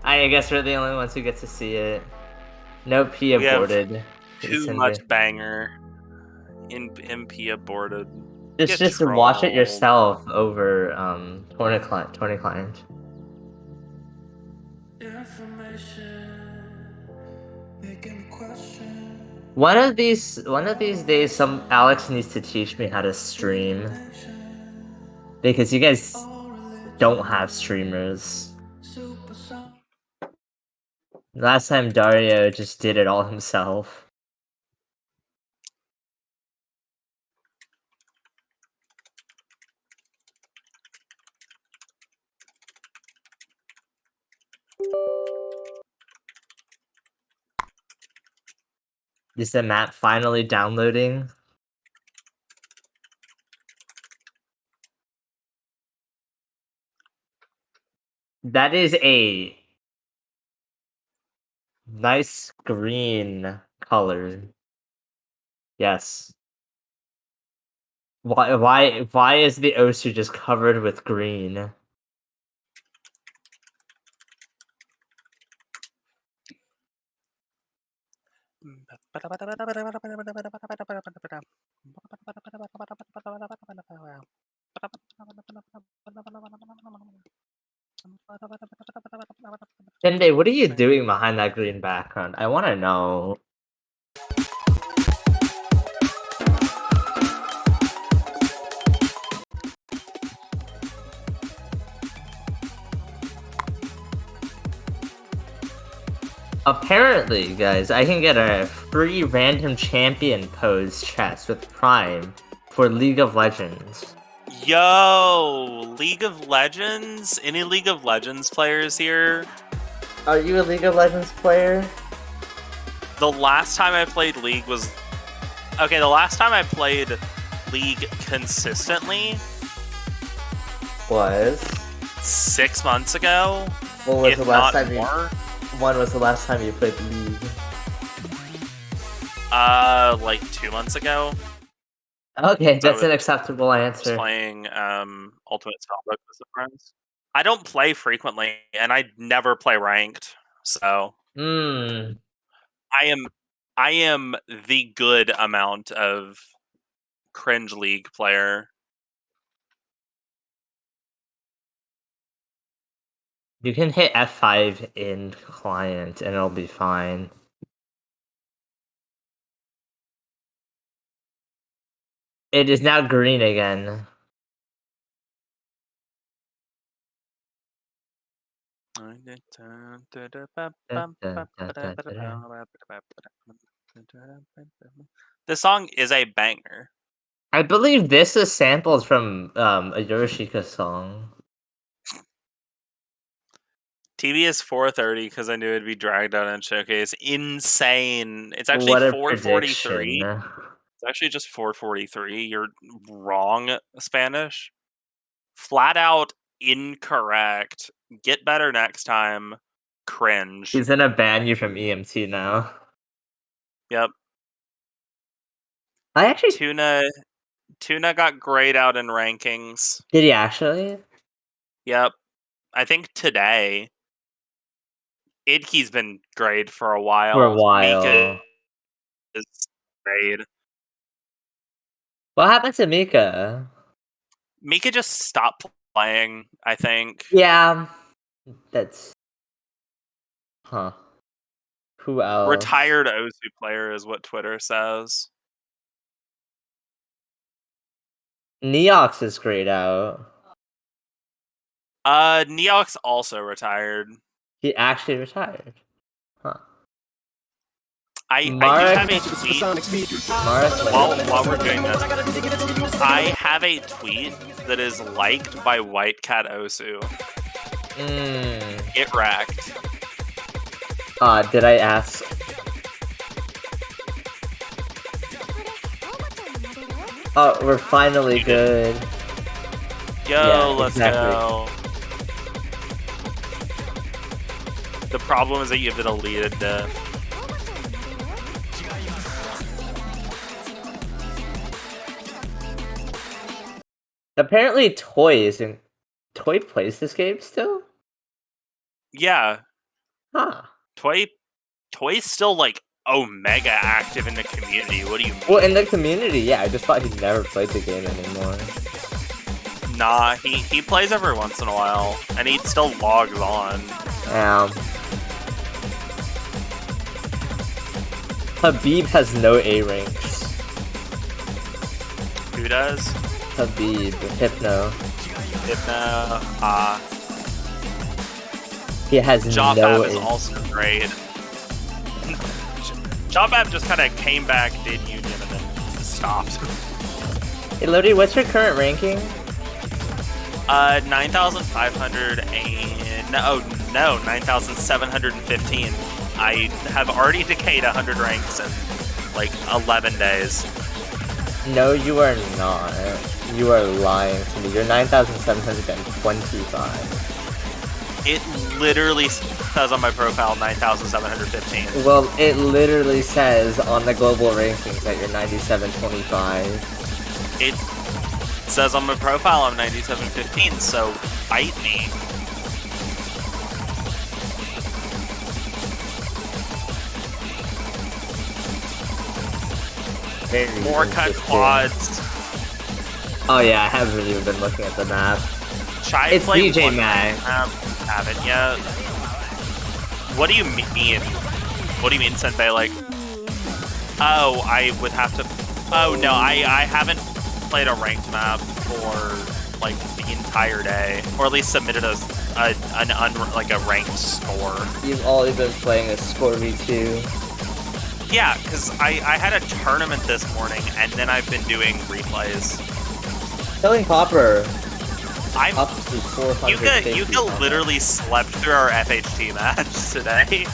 Speaker 3: I guess we're the only ones who get to see it. No P
Speaker 2: We have
Speaker 3: aborted.
Speaker 2: too much banger. MP aborted. Get
Speaker 3: Just watch it
Speaker 2: trolled.
Speaker 3: yourself over Tourney Client. One of these days, some Alex needs to teach me how to stream, because you guys don't have streamers. Last time Dario just did it all himself. Is the map finally downloading? That is a nice green color. Yes. Why is the Osu just covered with green? Tende, what are you doing behind that green background? I want to know. Apparently, guys, I can get a free random champion pose chest with Prime for League of Legends.
Speaker 2: Yo, League of Legends? Any League of Legends players here?
Speaker 3: Are you a League of Legends player?
Speaker 2: The last time I played League was... Okay, the last time I played League consistently
Speaker 3: Was?
Speaker 2: 6 months ago.
Speaker 3: When was
Speaker 2: if
Speaker 3: the last
Speaker 2: not
Speaker 3: time
Speaker 2: more.
Speaker 3: When was the last time you played League?
Speaker 2: Like 2 months ago.
Speaker 3: Okay,
Speaker 2: So
Speaker 3: that's an acceptable
Speaker 2: I was
Speaker 3: answer.
Speaker 2: playing Ultimate Spellbook with some friends. I don't play frequently, and I never play ranked. So I am the good amount of cringe League player.
Speaker 3: You can hit F5 in client and it'll be fine. It is now green again.
Speaker 2: This song is a banger.
Speaker 3: I believe this is sampled from a Yoshika song.
Speaker 2: TV is 4:30 because I knew it'd be dragged out in showcase. Insane. It's actually
Speaker 3: What a
Speaker 2: 4:43.
Speaker 3: prediction.
Speaker 2: It's actually just 4:43. You're wrong, Spanish. Flat out incorrect. Get better next time. Cringe.
Speaker 3: He's gonna ban you from EMT now.
Speaker 2: Yep.
Speaker 3: I actually
Speaker 2: Tuna got grayed out in rankings.
Speaker 3: did he actually?
Speaker 2: Yep. I think today. Idke's been grayed for a while.
Speaker 3: For a while.
Speaker 2: Mika is grayed.
Speaker 3: What happened to Mika?
Speaker 2: Mika just stopped playing, I think.
Speaker 3: Yeah, that's... Huh. Who else?
Speaker 2: Retired Osu player is what Twitter says.
Speaker 3: Neox is grayed out.
Speaker 2: Neox also retired.
Speaker 3: He actually retired. Huh.
Speaker 2: I do have a tweet. While we're doing this, I have a tweet that is liked by White Cat Osu. Get wrecked.
Speaker 3: Did I ask? Oh, we're finally good.
Speaker 2: Yo,
Speaker 3: Yeah,
Speaker 2: let's go. The problem is that you have a deleted diff.
Speaker 3: Apparently, Toy plays this game still?
Speaker 2: Yeah.
Speaker 3: Huh.
Speaker 2: Toy's still like Omega active in the community. What do you mean?
Speaker 3: Well, in the community, yeah. I just thought he never played the game anymore.
Speaker 2: Nah, he plays every once in a while, and he still logs on.
Speaker 3: Habib has no A ranks.
Speaker 2: Who does?
Speaker 3: Habib, Hypno. He has
Speaker 2: Job
Speaker 3: no
Speaker 2: App is also great. Job App just kind of came back, did Union, and then stopped.
Speaker 3: Hey, Lodi, what's your current ranking?
Speaker 2: 9,500 and... No, 9,715. I have already decayed 100 ranks in, like, 11 days.
Speaker 3: No, you are not. You are lying to me. You're 9,725.
Speaker 2: It literally says on my profile 9,715.
Speaker 3: Well, it literally says on the global rankings that you're 9,725.
Speaker 2: It says on my profile I'm 9,715, so fight me. More cut quads.
Speaker 3: Oh yeah, I haven't even been looking at the map.
Speaker 2: It's
Speaker 3: DJ Mag.
Speaker 2: Haven't yet. What do you mean? What do you mean, Senpai? Like, oh, I would have to. Oh no, I haven't played a ranked map for like the entire day, or at least submitted a ranked score.
Speaker 3: You've only been playing a score v2.
Speaker 2: Yeah, because I had a tournament this morning, and then I've been doing replays.
Speaker 3: Killing Popper.
Speaker 2: I'm
Speaker 3: up to 400.
Speaker 2: Yuka literally slept through our FHT match today.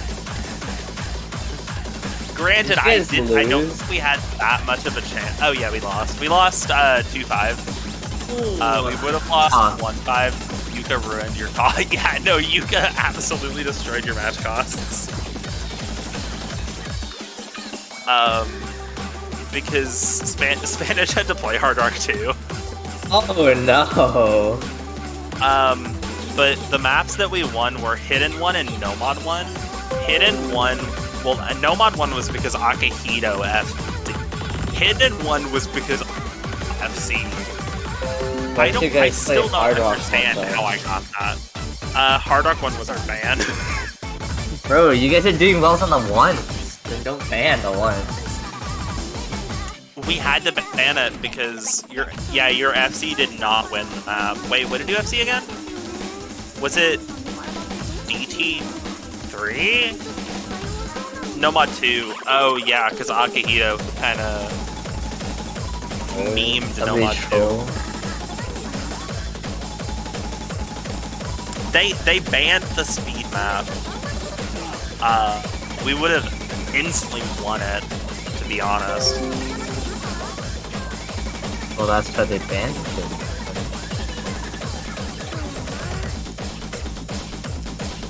Speaker 2: Granted, I don't think we had that much of a chance. Oh yeah, we lost. We lost 2-5. We would have lost 1-5. Yuka ruined your cost. Yeah, no, Yuka absolutely destroyed your match costs. Because Spanish had to play Hard Arc too.
Speaker 3: Oh no.
Speaker 2: But the maps that we won were Hidden 1 and Nomad 1. Hidden 1, well, Nomad 1 was because Akihito FD. Hidden 1 was because FC. I still don't understand how I got that. Hard Rock 1 was our ban.
Speaker 3: Bro, you guys are doing well on the ones. Then don't ban the ones.
Speaker 2: We had to ban it because your FC did not win the map. Wait, what did you FC again? Was it DT3? Nomad 2. Oh yeah, because Akihito kind of memed Nomad 2. They banned the speed map. We would have instantly won it, to be honest.
Speaker 3: Well, that's why they banned it.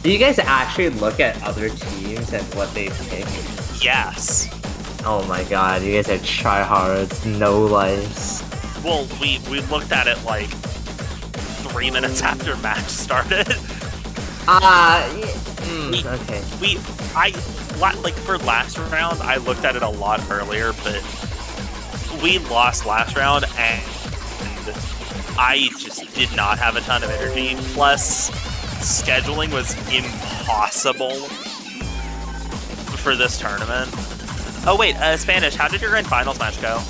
Speaker 3: Do you guys actually look at other teams and what they pick?
Speaker 2: Yes.
Speaker 3: Oh my god, you guys are tryhards, no lives.
Speaker 2: Well, we looked at it like 3 minutes after match started.
Speaker 3: Okay.
Speaker 2: Like for last round, I looked at it a lot earlier, but we lost last round, and I just did not have a ton of energy. Plus, scheduling was impossible for this tournament. Oh wait, Spanish, how did your grand finals match go?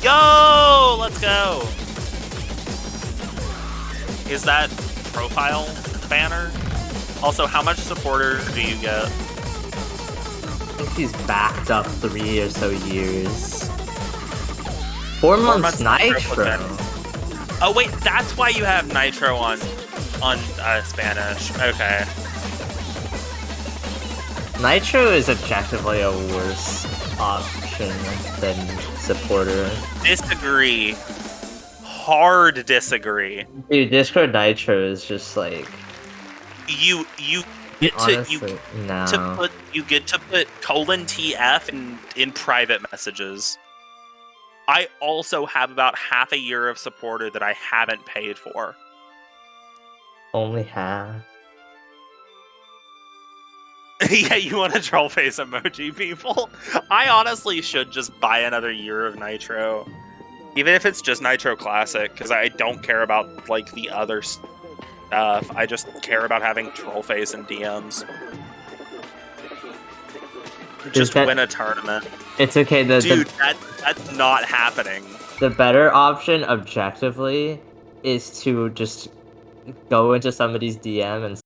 Speaker 2: Yo, let's go. Is that profile banner? Also, how much supporter do you get?
Speaker 3: I think he's backed up 3 or so years. 4 months Nitro.
Speaker 2: Oh wait, that's why you have Nitro on Spanish. Okay.
Speaker 3: Nitro is objectively a worse option than supporter.
Speaker 2: Disagree. Hard disagree.
Speaker 3: Dude, Discord Nitro is just like
Speaker 2: you get
Speaker 3: honestly,
Speaker 2: you get to put :TF in private messages. I also have about half a year of supporter that I haven't paid for.
Speaker 3: Only half.
Speaker 2: Yeah, you want a troll face emoji, people? I honestly should just buy another year of Nitro. Even if it's just Nitro Classic, because I don't care about, like, the other stuff. I just care about having troll face and DMs. Just win a tournament.
Speaker 3: It's okay.
Speaker 2: Dude, that's not happening.
Speaker 3: The better option, objectively, is to just go into somebody's DM and